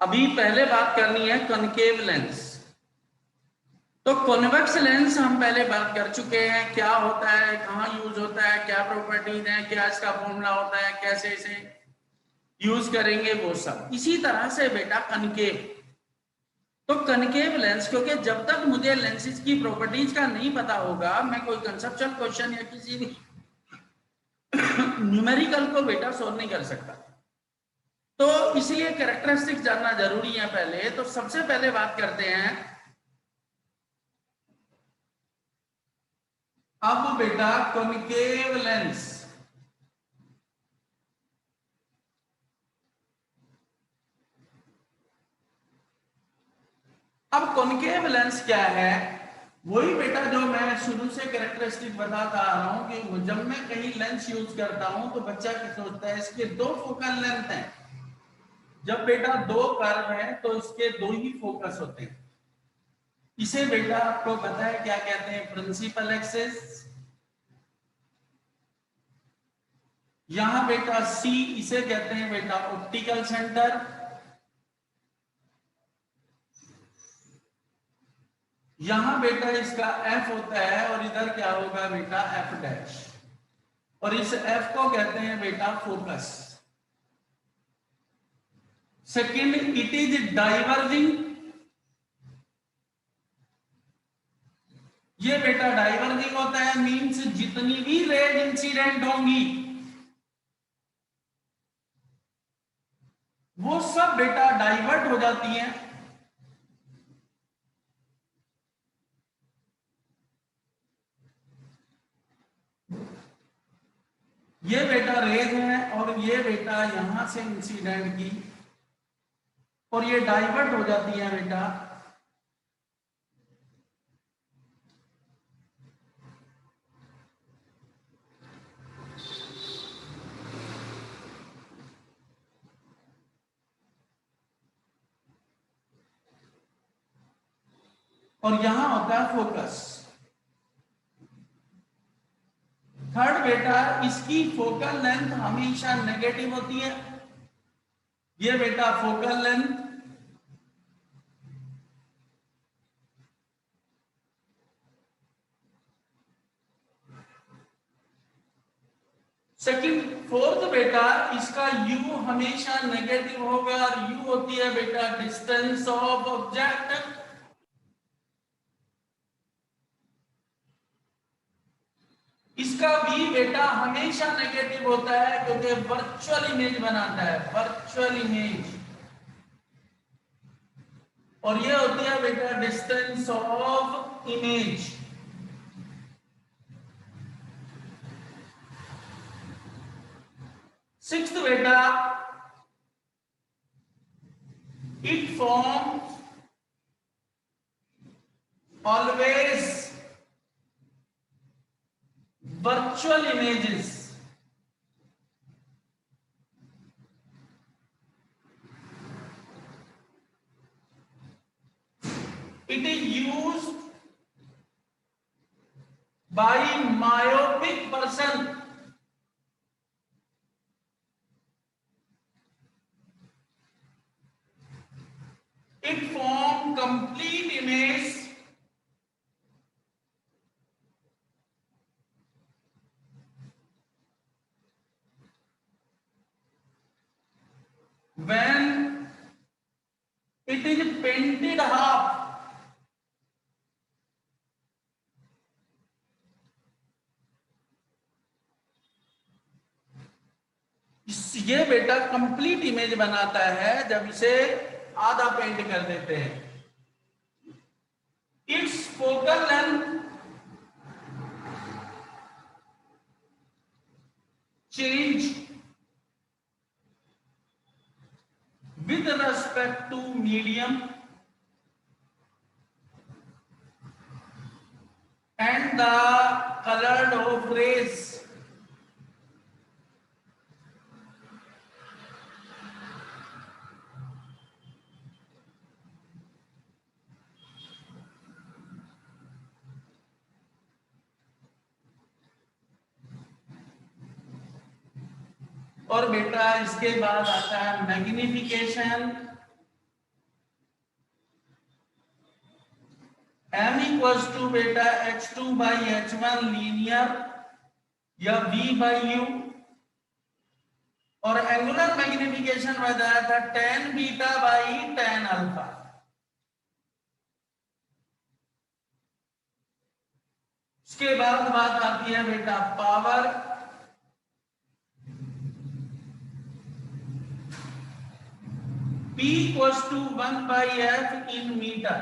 अभी पहले बात करनी है कॉनकेव लेंस। तो कॉन्वेक्स लेंस हम पहले बात कर चुके हैं, क्या होता है, कहाँ यूज होता है, क्या प्रॉपर्टीज है, क्या इसका फॉर्मूला होता है, कैसे इसे यूज करेंगे, वो सब। इसी तरह से बेटा कनकेव, तो कनकेव लेंस, क्योंकि जब तक मुझे लेंसेज की प्रॉपर्टीज का नहीं पता होगा मैं कोई कंसेप्चुअल क्वेश्चन या किसी भी न्यूमेरिकल को बेटा सॉल्व नहीं कर सकता। तो इसलिए कैरेक्टरिस्टिक्स जानना जरूरी है पहले। तो सबसे पहले बात करते हैं अब बेटा कॉनकेव लेंस। अब कॉनकेव लेंस क्या है? वही बेटा जो मैं शुरू से कैरेक्टरिस्टिक बताता आ रहा हूं कि जब मैं कहीं लेंस यूज करता हूं तो बच्चा क्या सोचता है, इसके दो फोकल लेंथ हैं। जब बेटा दो कर्व है तो इसके दो ही फोकस होते हैं। इसे बेटा आपको पता है क्या कहते हैं? Principal axis. यहां बेटा सी, इसे कहते हैं बेटा ऑप्टिकल सेंटर। यहां बेटा इसका एफ होता है और इधर क्या होगा बेटा? F dash. और इस एफ को कहते हैं बेटा focus. Second, it is diverging. ये बेटा डाइवर्जिंग होता है, मींस जितनी भी रेज इंसिडेंट होंगी वो सब बेटा डाइवर्ट हो जाती हैं। ये बेटा रेज है और ये बेटा यहां से इंसिडेंट की, और ये डाइवर्ट हो जाती है बेटा और यहां होता है फोकस। थर्ड बेटा, इसकी फोकल लेंथ हमेशा नेगेटिव होती है। ये बेटा फोकल लेंथ। सेकंड, फोर्थ बेटा, इसका यू हमेशा नेगेटिव होगा और यू होती है बेटा डिस्टेंस ऑफ ऑब्जेक्ट। इसका भी बेटा हमेशा नेगेटिव होता है क्योंकि वर्चुअल इमेज बनाता है, वर्चुअल इमेज। और ये होती है बेटा डिस्टेंस ऑफ इमेज। सिक्स्थ बेटा, it forms always virtual images. It is used by myopic person. It forms complete image when it is painted half. ये बेटा कंप्लीट इमेज बनाता है जब इसे आधा पेंट कर देते हैं। It's focal length change with respect to medium and the colored of rays. और बेटा इसके बाद आता है मैग्निफिकेशन। m इक्वल्स टू बेटा h2 बाई h1 लीनियर या v बाई u, और एंगुलर मैग्निफिकेशन बताया था tan beta by tan alpha. उसके बाद बात आती है बेटा power P equals to 1 by f in metre,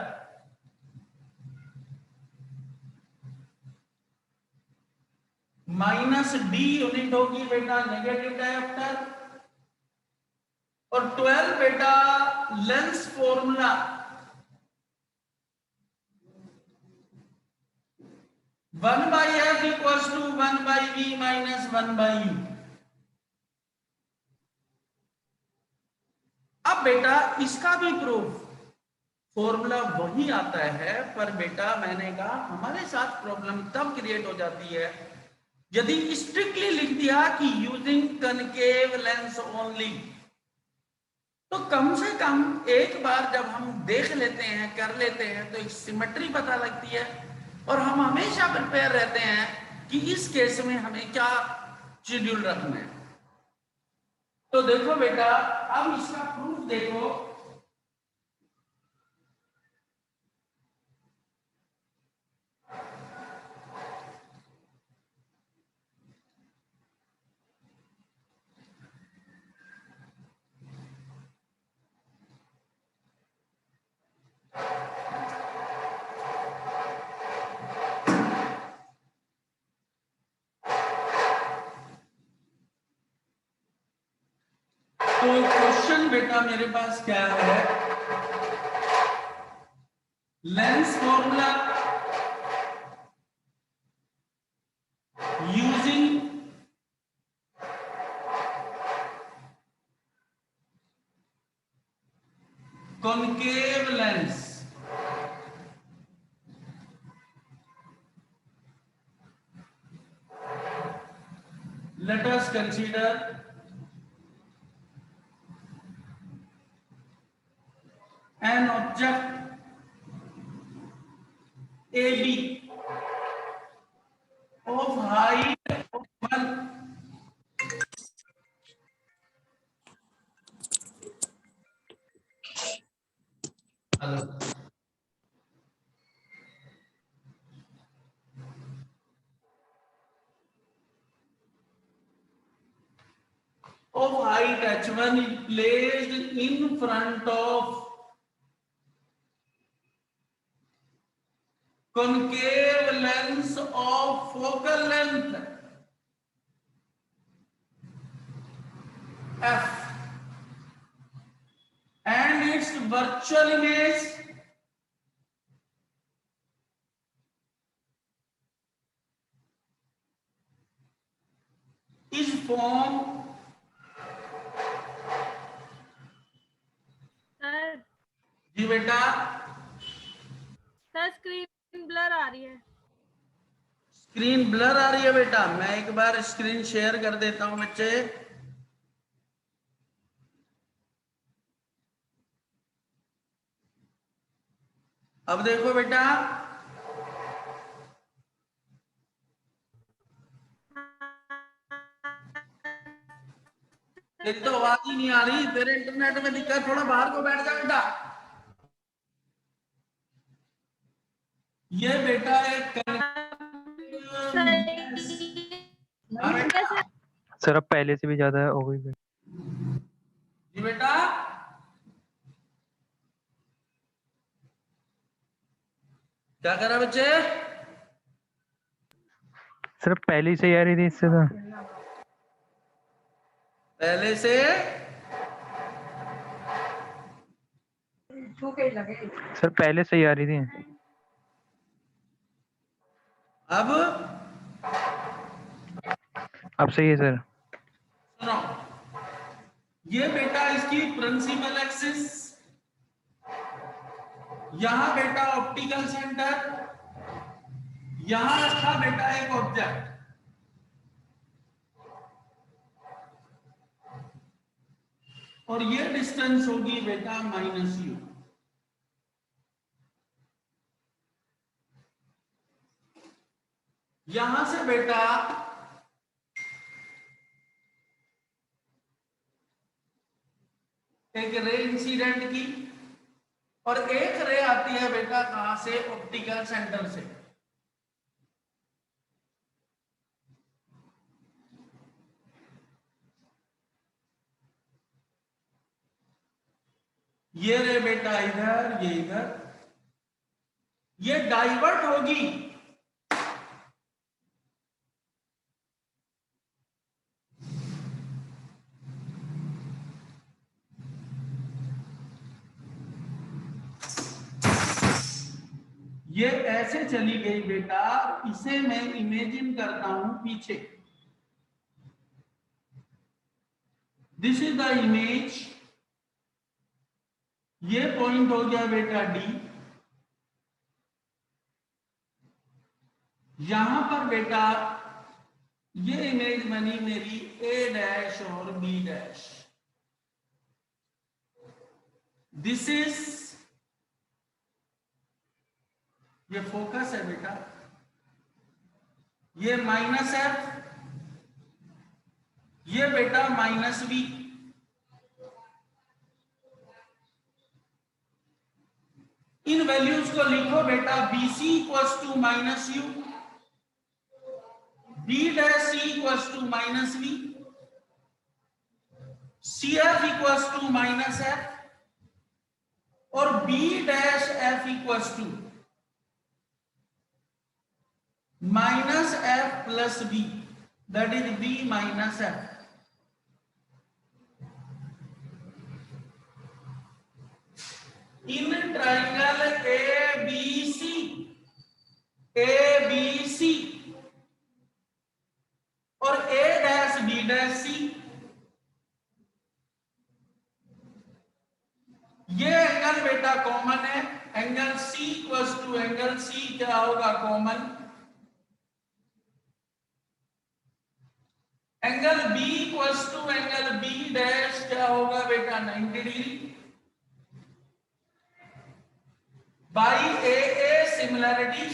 minus d unit होगी बेटा नेगेटिव डायोप्टर, और 12 बेटा lens formula 1 by f equals to 1 by v minus 1 by u। अब बेटा इसका भी प्रूफ फॉर्मूला वही आता है, पर बेटा मैंने कहा हमारे साथ प्रॉब्लम तब क्रिएट हो जाती है यदि स्ट्रिक्टली लिख दिया कि यूजिंग कनकेव लेंस ओनली। तो कम से कम एक बार जब हम देख लेते हैं, कर लेते हैं, तो एक सिमेट्री पता लगती है और हम हमेशा प्रिपेयर रहते हैं कि इस केस में हमें क्या शेड्यूल रखना है। तो देखो बेटा अब इसका प्रूफ देखो। तो क्वेश्चन बेटा मेरे पास क्या है, lens formula using concave lens. Let us consider an object AB of height of 1 of height h1 placed in front of concave lens of focal length f and its virtual image is formed sir ji बेटा sir screen blur आ रही है। Screen blur आ रही है बेटा, मैं एक बार screen share कर देता हूं बच्चे। अब देखो बेटा तेरी तो आवाज ही नहीं आ रही, तेरे इंटरनेट में दिक्कत, थोड़ा बाहर को बैठ जा बेटा। ये बेटा एक सर अब पहले से भी ज्यादा हो गई। जी बेटा क्या करा बच्चे? सर पहले ही से आ रही थी इससे तो। पहले से सर पहले से ही आ रही थी। अब सही है सर। सुनो, ये बेटा इसकी प्रिंसिपल एक्सिस, यहां बेटा ऑप्टिकल सेंटर, यहां रखा बेटा एक ऑब्जेक्ट, और ये डिस्टेंस होगी बेटा -u। यहां से बेटा एक रे इंसिडेंट की, और एक रे आती है बेटा कहां से, ऑप्टिकल सेंटर से। ये रे बेटा इधर, ये इधर, ये डाइवर्ट होगी ये ऐसे चली गई बेटा, इसे मैं इमेजिन करता हूं पीछे। दिस इज द इमेज, ये पॉइंट हो गया बेटा डी। यहां पर बेटा ये इमेज बनी मेरी ए डैश और बी डैश। दिस इज, ये फोकस है बेटा, ये माइनस एफ, ये बेटा माइनस बी। इन वैल्यूज को लिखो बेटा, B C equals to minus U, B dash C equals to minus B, C F equals to minus F, और B dash F equals to minus F plus B, that is B minus F. In triangle A B C और A dash B dash C, ये angle बेटा common है। Angle C equals to angle C क्या होगा, common. Angle B equals to angle B dash क्या होगा बेटा, 90 degree. By a similarity,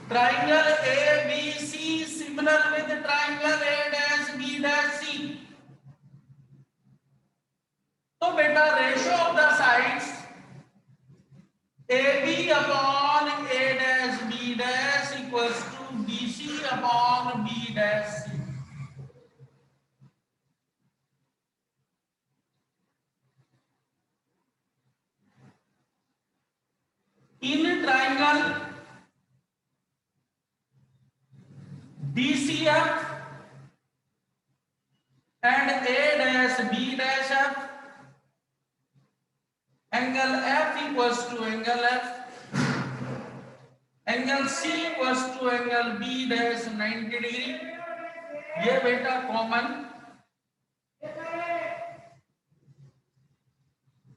triangle A B C similar with triangle A dash B dash C. तो बेटा ratio of the sides A B upon A dash B dash equals to B C upon B dash C. In triangle DCF and A dash B dash F, angle F equals to angle F, angle C equals to angle B dash 90 degree, ये बेटा common.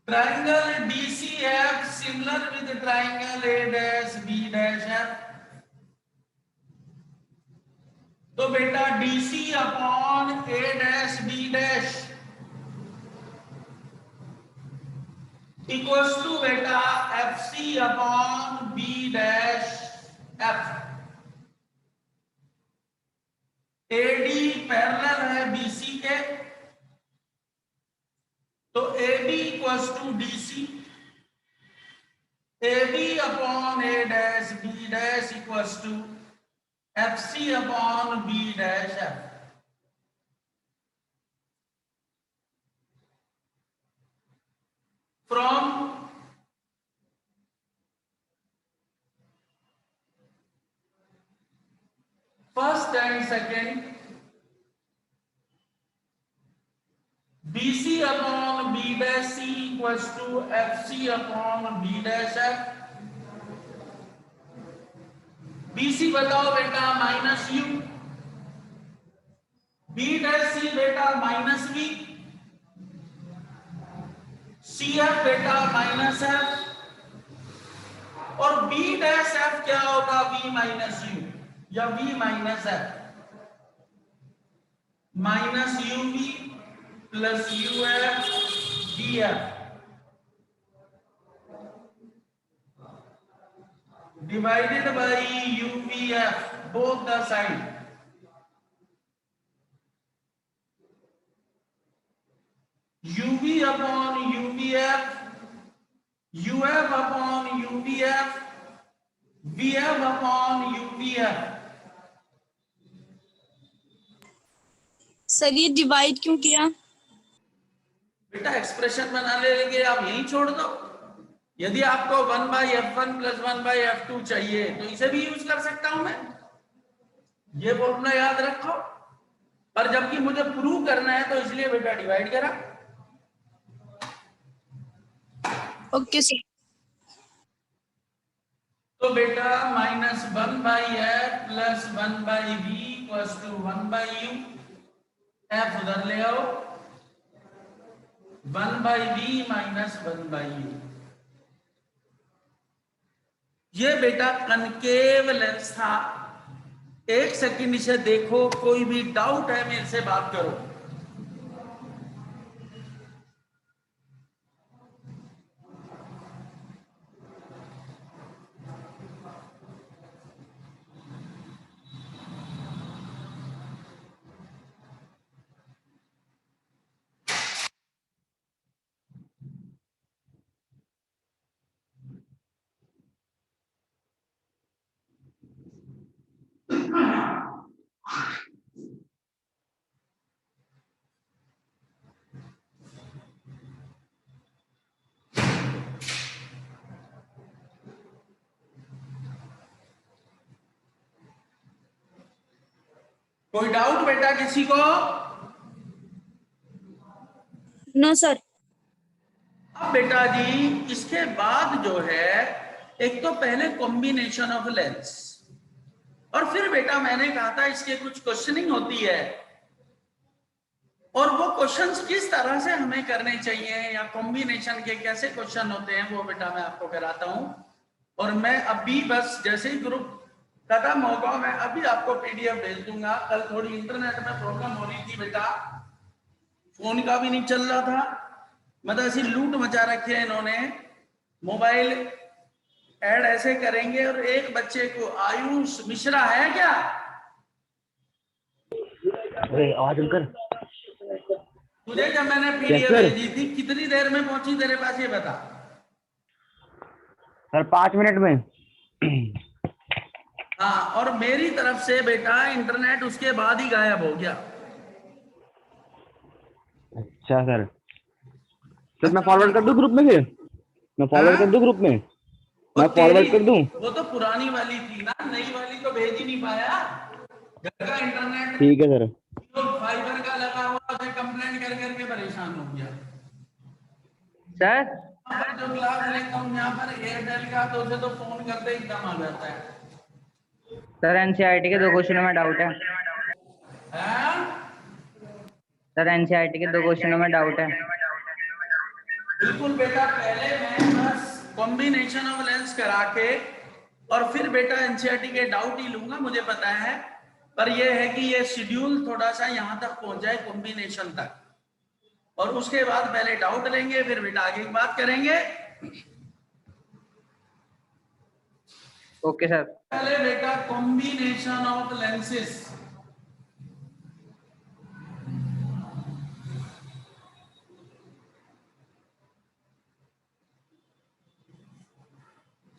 Triangle DCF similar with triangle A dash B dash F, तो बेटा DC upon A dash B dash equals to बेटा FC upon B dash F। AD parallel है BC के, तो AB equals to DC, AB upon A dash B dash equals to FC upon B dash F। From first and second, BC upon B dash C equals to FC upon B dash F। BC बताओ बेटा minus U, B dash C बेटा minus B, C F बेटा minus F, और B dash F क्या होगा, B minus U या B minus F, minus U B plus U F D F. divided by UVF, both the side. UV upon UVF, UF upon UVF, VF upon UVF. Sir ये divide क्यों किया? बेटा expression बना लेंगे, आप यहीं छोड़ दो। यदि आपको 1/f1 प्लस 1/f2 चाहिए तो इसे भी यूज कर सकता हूं मैं, ये फॉर्मूला याद रखो। पर जबकि मुझे प्रूव करना है तो इसलिए बेटा डिवाइड करा। Okay sir. तो बेटा -1/f plus 1/v equals to 1/u, f उधर ले आओ, 1/v माइनस 1/u। ये बेटा कनकेव लेंस था। एक सेकंड इसे देखो, कोई भी डाउट है मेरे से बात करो। कोई डाउट बेटा किसी को? No sir. अब बेटा जी इसके बाद जो है, एक तो पहले कॉम्बिनेशन ऑफ लेंस, और फिर बेटा मैंने कहा था इसके कुछ क्वेश्चनिंग होती है, और वो क्वेश्चंस किस तरह से हमें करने चाहिए या कॉम्बिनेशन के कैसे क्वेश्चन होते हैं वो बेटा मैं आपको कराता हूं। और मैं अभी बस जैसे ही ग्रुप खत्म होगा मैं अभी आपको पीडीएफ भेज दूंगा। कल थोड़ी इंटरनेट में प्रॉब्लम हो रही थी बेटा, फोन का भी नहीं चल रहा था, मतलब ऐसी लूट मचा रखी है इन्होंने। मोबाइल ऐड ऐसे करेंगे, और एक बच्चे को आयुष मिश्रा है क्या? आवाज कर। तुझे जब मैंने पीडीएफ भेजी थी कितनी देर में पहुंची तेरे पास ये बता। सर 5 मिनट में। हाँ, और मेरी तरफ से बेटा इंटरनेट उसके बाद ही गायब हो गया। अच्छा सर, तो मैं फॉरवर्ड कर दूं ग्रुप में? फिर मैं फॉरवर्ड कर दूं ग्रुप में? मैं फॉरवर्ड कर दूं? वो तो पुरानी वाली थी ना, नई वाली तो भेज ही नहीं पाया। घर का इंटरनेट ठीक है सर। तो फाइबर का लगा हुआ, मैं कंप्लेंट कर करके परेशान हो गया। सर यहाँ पर जो क्लास लेता हूँ यहाँ पर एयरटेल का, तो उसे तो फोन करते ही दम आ जाता है। सर एनसीईआरटी के 2 क्वेश्चनों में डाउट है। हैं? सर एनसीईआरटी के 2 क्वेश्चनों में डाउट है। बिल्कुल बेटा, पहले मैं बस कॉम्बिनेशन ऑफ लेंस करा के और फिर बेटा एनसीईआरटी के डाउट ही लूंगा, मुझे पता है। पर यह है कि ये शेड्यूल थोड़ा सा यहां तक पहुंच जाए कॉम्बिनेशन तक, और उसके बाद पहले डाउट लेंगे, फिर बेटा आगे की बात करेंगे। Okay sir. पहले बेटा कॉम्बिनेशन ऑफ लेंसेस।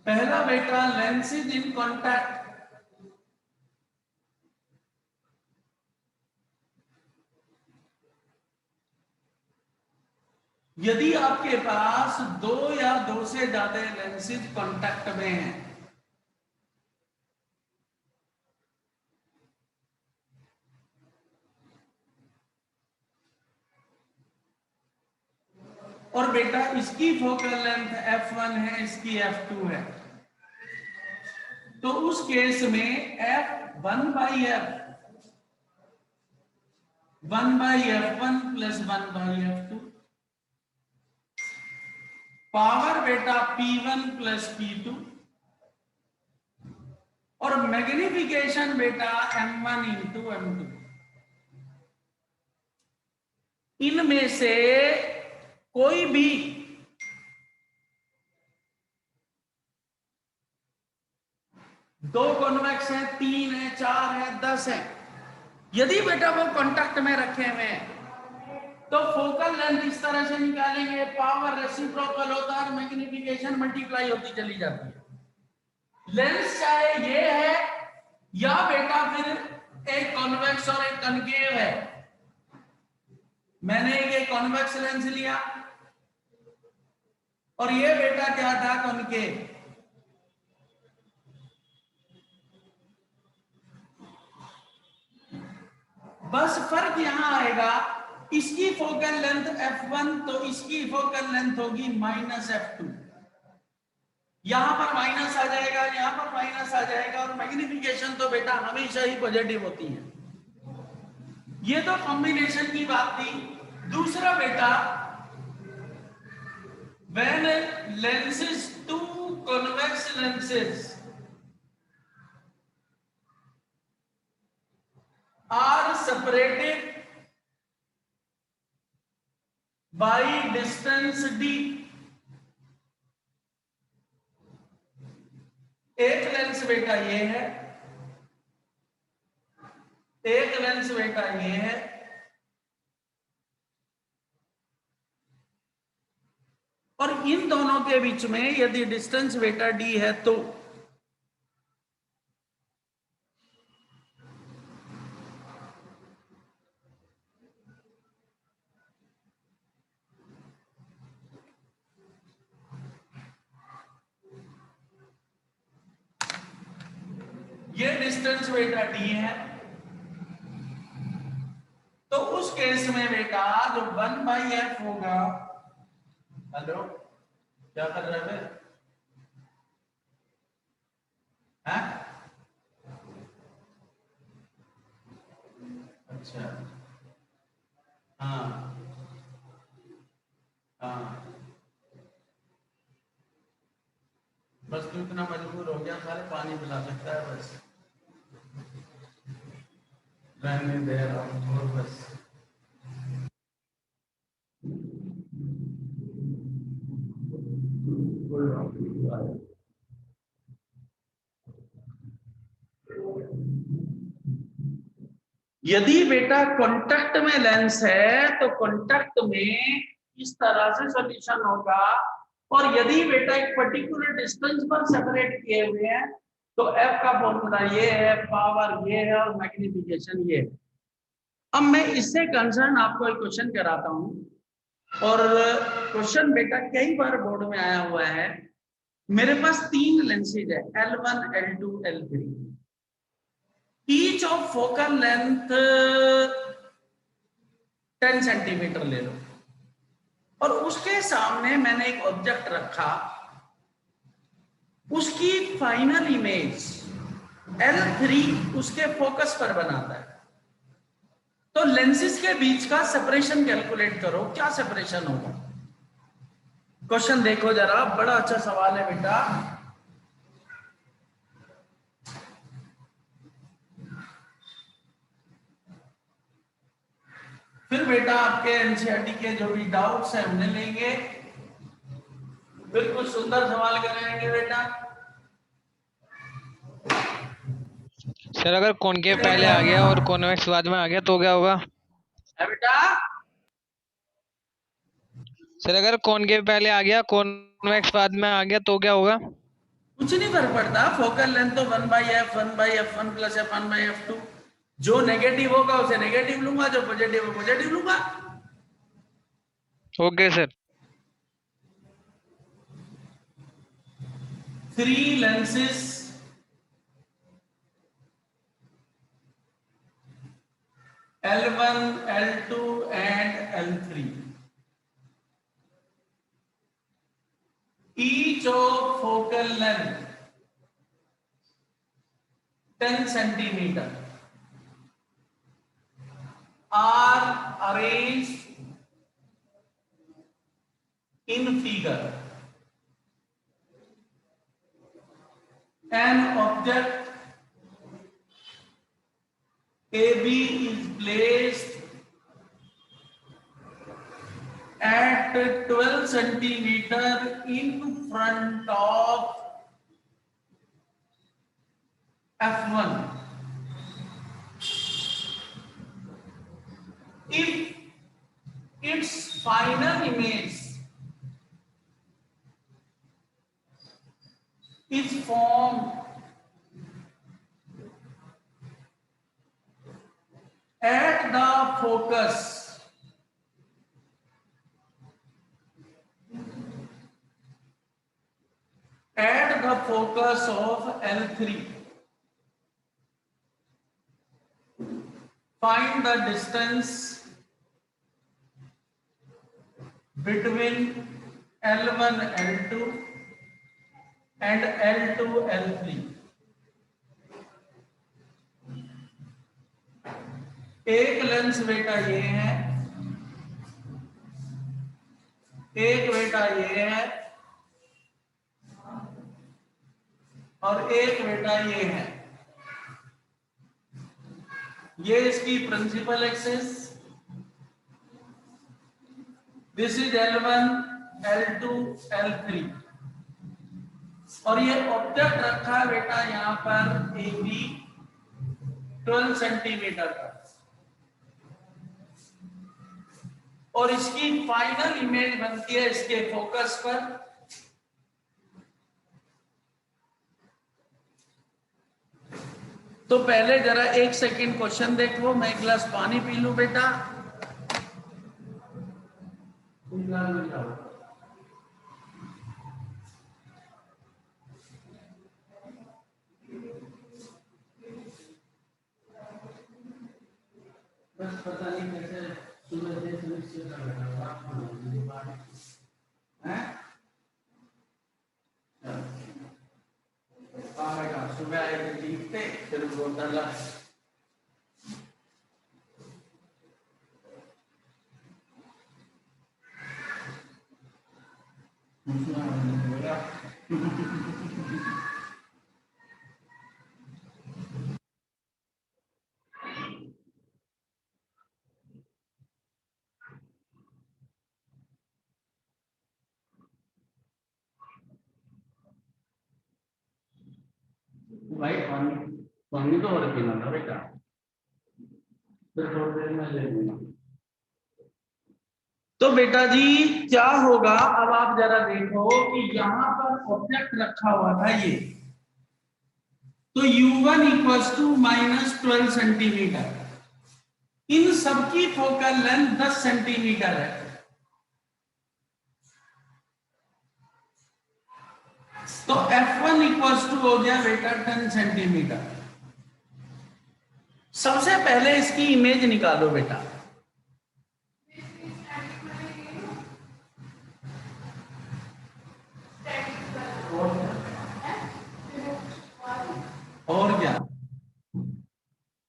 पहला बेटा लेंसेज इन कॉन्टैक्ट। यदि आपके पास 2 या 2 से ज्यादा लेंसेज कॉन्टैक्ट में हैं, और बेटा इसकी फोकल लेंथ f1 है, इसकी f2 है, तो उस केस में f1/f 1/f1 plus 1/f2 power बेटा p1 प्लस p2, और मैग्निफिकेशन बेटा m1 इंटू m2। इनमें से कोई भी 2 कॉन्वेक्स हैं, 3 है, 4 है, 10 है। यदि बेटा वो कांटेक्ट में रखे हुए हैं तो फोकल लेंथ इस तरह से निकालेंगे, पावर रेसिप्रोकल होता है, मैग्निफिकेशन मल्टीप्लाई होती चली जाती है। लेंस चाहे ये है या बेटा फिर एक कॉन्वेक्स और एक कनकेव है। मैंने ये कॉन्वेक्स लेंस लिया और ये बेटा क्या था, कॉनकेव। बस फर्क यहां आएगा, इसकी फोकल लेंथ f1 तो इसकी फोकल लेंथ होगी -f2। यहां पर माइनस आ जाएगा, यहां पर माइनस आ जाएगा, और मैग्निफिकेशन तो बेटा हमेशा ही पॉजिटिव होती है। ये तो कॉम्बिनेशन की बात थी। दूसरा बेटा, when lenses, 2 convex lenses are separated by distance d। एक लेंस बेटा ये है, एक लेंस बेटा ये है, और इन दोनों के बीच में यदि डिस्टेंस बेटा d है तो ये डिस्टेंस बेटा d है। तो उस केस में बेटा जो 1/f होगा, हेलो क्या कर रहे हैं? अच्छा, हाँ हाँ, बस तू इतना मजबूर हो गया, सारे पानी पिला सकता है, बस रहने दे रहा हूँ बस। यदि बेटा कांटेक्ट में लेंस है तो कांटेक्ट में इस तरह से सॉल्यूशन होगा, और यदि बेटा एक पर्टिकुलर डिस्टेंस पर सेपरेट किए हुए हैं तो f का फॉर्मूला ये है, पावर ये है, और मैग्निफिकेशन ये है। अब मैं इससे कंसर्न आपको एक क्वेश्चन कराता हूं, और क्वेश्चन बेटा कई बार बोर्ड में आया हुआ है। मेरे पास 3 लेंसेज है, L1, L2, L3। Each of focal length 10 centimetre ले लो, और उसके सामने मैंने एक ऑब्जेक्ट रखा, उसकी फाइनल इमेज L3 उसके फोकस पर बनाता है। तो लेंसेज के बीच का सेपरेशन कैलकुलेट करो, क्या सेपरेशन होगा। क्वेश्चन देखो जरा, बड़ा अच्छा सवाल है बेटा। फिर बेटा आपके एनसीईआरटी के जो भी डाउट्स हैं हमने लेंगे, बिल्कुल सुंदर सवाल करेंगे बेटा। सर अगर कॉनकेव पहले आ गया और कॉन्वेक्स बाद में आ गया तो क्या होगा? है बेटा, सर अगर कॉनकेव पहले आ गया, कॉन्वेक्स बाद में आ गया तो क्या होगा? कुछ नहीं फर्क पड़ता। फोकल लेंथ तो 1/f, 1/f1 + f1/f2। जो नेगेटिव होगा उसे नेगेटिव लूंगा, जो पॉजिटिव हो पॉजिटिव लूंगा। Okay sir. 3 lenses L1, L2 and L3, each of focal length 10 centimeter, are arranged in figure. An object AB is placed at 12 centimeter in front of F1. If its final image is formed at the focus of L3, find the distance between L1 L2 and L2 L3. एक lens बेटा ये है, एक बेटा ये है, और एक बेटा ये है। ये इसकी principal axis, this is L1 L2 L3, और ये ऑब्जेक्ट रखा है बेटा यहां पर AB 12 सेंटीमीटर का, और इसकी फाइनल इमेज बनती है इसके फोकस पर। तो पहले जरा 1 सेकंड क्वेश्चन देखो, मैं एक गिलास पानी पी लूं बेटा। बस पता नहीं कैसे सुबह से सुबह आए थे जीतते, फिर वो डरला भाई पानी तो और पीना था बेटा, फिर थोड़ी देर में ले लूंगा। तो बेटा जी क्या होगा, अब आप जरा देखो कि यहां पर ऑब्जेक्ट रखा हुआ था ये, तो U1 इक्वल्स टू -12 सेंटीमीटर, इन सबकी फोकल लेंथ 10 सेंटीमीटर है। तो F1 इक्वल्स टू हो गया बेटा 10 सेंटीमीटर। सबसे पहले इसकी इमेज निकालो बेटा। और क्या,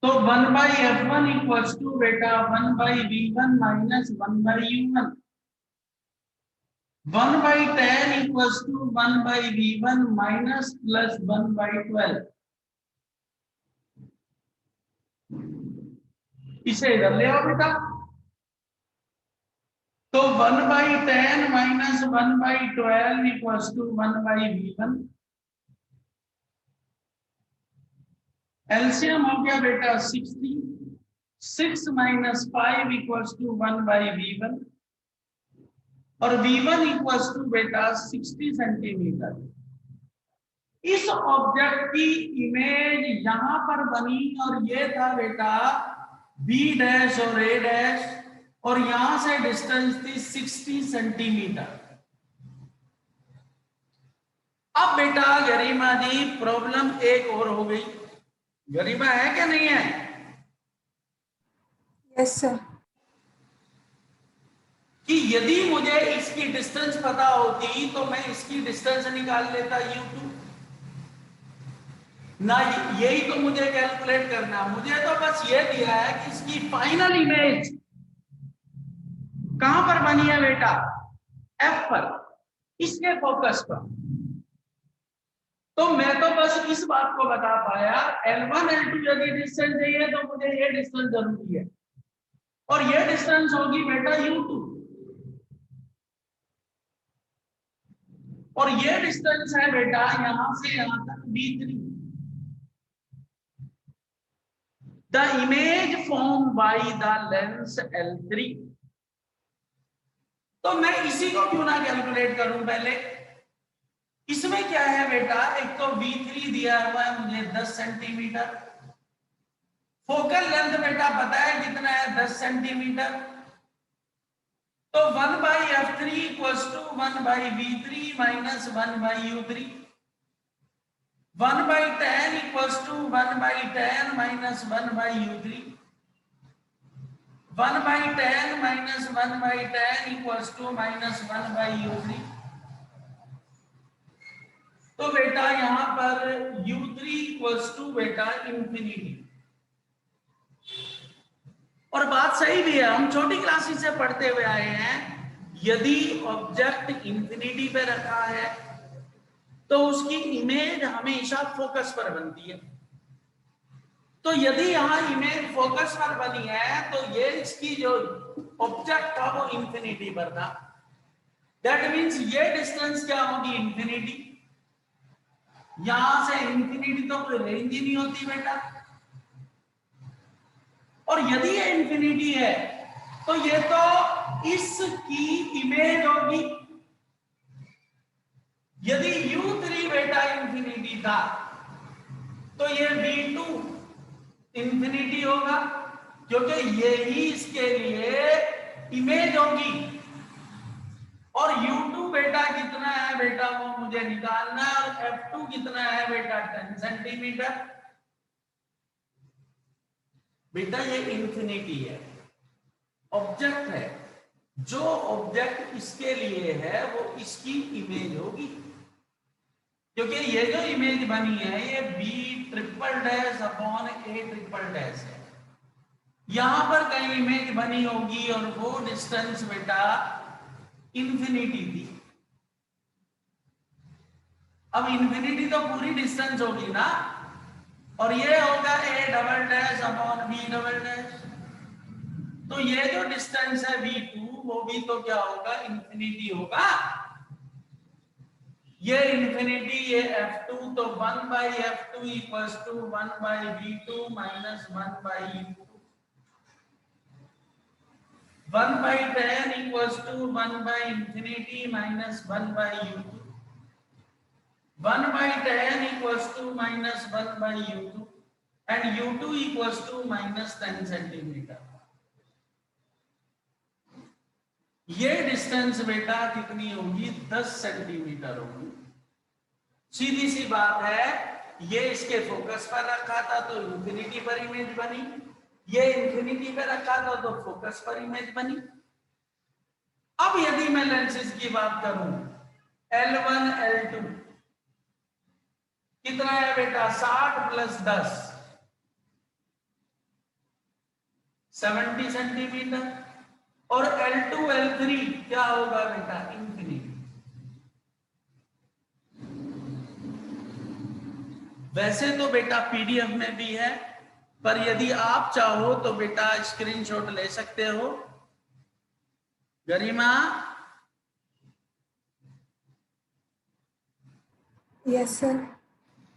तो 1/F1 इक्वल्स टू बेटा 1/V1 minus 1/U1, 1/10 equals to 1/V1 minus plus 1/12। इसे इधर ले आओ बेटा, तो 1/10 minus 1/12 equals to 1/V1। LCM हो गया बेटा 60, 6 माइनस 5 इक्वल्स टू 1/V1, और V1 इक्वल्स टू बेटा 60 सेंटीमीटर। इस ऑब्जेक्ट की इमेज यहां पर बनी, और ये था बेटा B डैश और A डैश, और यहां से डिस्टेंस थी 60 सेंटीमीटर। अब बेटा गरिमा जी प्रॉब्लम एक और हो गई, गरिमा है क्या नहीं है? Yes sir. कि यदि मुझे इसकी डिस्टेंस पता होती तो मैं इसकी डिस्टेंस निकाल लेता U2 ना, यही तो मुझे कैलकुलेट करना। मुझे तो बस ये दिया है कि इसकी फाइनल इमेज कहां पर बनी है बेटा, F पर, इसके फोकस पर। तो मैं तो बस इस बात को बता पाया, L1 L2 यदि डिस्टेंस चाहिए तो मुझे ये डिस्टेंस जरूरी है, और ये डिस्टेंस होगी बेटा U2, और ये डिस्टेंस है बेटा यहां से यहां तक B3। The image form by the lens L3। तो मैं इसी को क्यों ना कैलकुलेट करूं पहले। इसमें क्या है बेटा, एक तो V3 दिया हुआ है मुझे 10 सेंटीमीटर, फोकल लेंथ बेटा पता है कितना है 10 सेंटीमीटर, तो 1/f3 equals to 1/v3 minus 1/u3, 1/10 equals to 1/10 minus 1/u3, 1/10 minus 1/10 equals to minus 1/u3। तो बेटा यहां पर u3 इक्वल्स टू बेटा इंफिनिटी। और बात सही भी है, हम छोटी क्लासेस से पढ़ते हुए आए हैं, यदि ऑब्जेक्ट इंफिनिटी पे रखा है तो उसकी इमेज हमेशा फोकस पर बनती है। तो यदि यहां इमेज फोकस पर बनी है तो ये इसकी जो ऑब्जेक्ट था वो इंफिनिटी पर था, दैट मींस ये डिस्टेंस क्या होगी इंफिनिटी। यहां से इंफिनिटी तो कोई रेंज ही नहीं होती बेटा, और यदि ये इंफिनिटी है तो ये तो इसकी इमेज होगी। यदि u3 बेटा इंफिनिटी था तो ये v2 इंफिनिटी होगा, क्योंकि ये ही इसके लिए इमेज होगी। और u2 बेटा कितना है बेटा वो मुझे निकालना है, और f2 कितना है बेटा 10 सेंटीमीटर। बेटा ये इंफिनिटी है, ऑब्जेक्ट है, जो ऑब्जेक्ट इसके लिए है वो इसकी इमेज होगी, क्योंकि ये जो इमेज बनी है ये B'' अपॉन A'' है। यहां पर कहीं इमेज बनी होगी और वो डिस्टेंस बेटा इंफिनिटी थी। अब इंफिनिटी तो पूरी डिस्टेंस होगी ना, और ये होगा A'' अपॉन B''। तो ये जो डिस्टेंस है V2 वो भी तो क्या होगा इंफिनिटी होगा। ये इंफिनिटी ये f2, तो 1/f2 equals to 1/v2 minus 1/u2, 1/10 equals to 1/इंफिनिटी minus 1/u2, 1/10 equals to minus 1/u2 and u2 equals to minus 10 centimetre. ये डिस्टेंस बेटा कितनी होगी 10 सेंटीमीटर होगी। सीधी सी बात है, ये इसके फोकस पर रखा था तो इंफिनिटी पर इमेज बनी, ये इंफिनिटी पर रखा था तो फोकस पर इमेज बनी। अब यदि मैं लेंसेज की बात करूं L1 L2 कितना है बेटा 60 प्लस 10 70 सेंटीमीटर, और L2 L3 क्या होगा बेटा इंफिनिटी। वैसे तो बेटा पीडीएफ में भी है, पर यदि आप चाहो तो बेटा स्क्रीनशॉट ले सकते हो। गरिमा यस सर।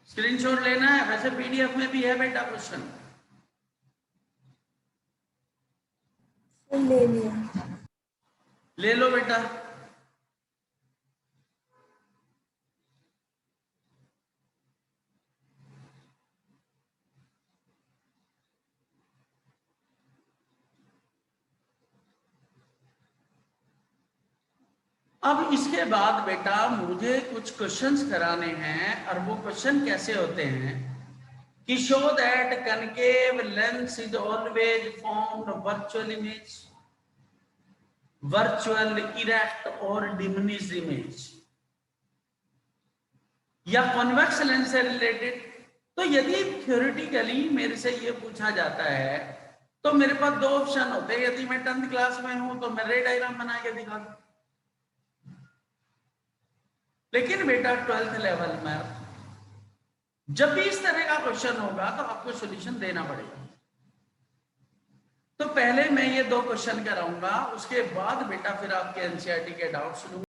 स्क्रीनशॉट लेना है, वैसे पीडीएफ में भी है बेटा क्वेश्चन। ले लिया। ले लो बेटा। अब इसके बाद बेटा मुझे कुछ क्वेश्चंस कराने हैं, और वो क्वेश्चन कैसे होते हैं कि show that concave lens is always formed virtual image, virtual erect और डिमिनिश्ड इमेज, या कॉन्वेक्स लेंस से रिलेटेड। तो यदि थ्योरेटिकली मेरे से ये पूछा जाता है तो मेरे पास दो ऑप्शन होते हैं। यदि मैं 10th क्लास में हूं तो मैं रे डायग्राम बना के दिखा दूं, लेकिन बेटा 12th लेवल में जब भी इस तरह का क्वेश्चन होगा तो आपको सॉल्यूशन देना पड़ेगा। तो पहले मैं ये दो क्वेश्चन कराऊंगा, उसके बाद बेटा फिर आपके एनसीईआरटी के डाउट्स लूंगा।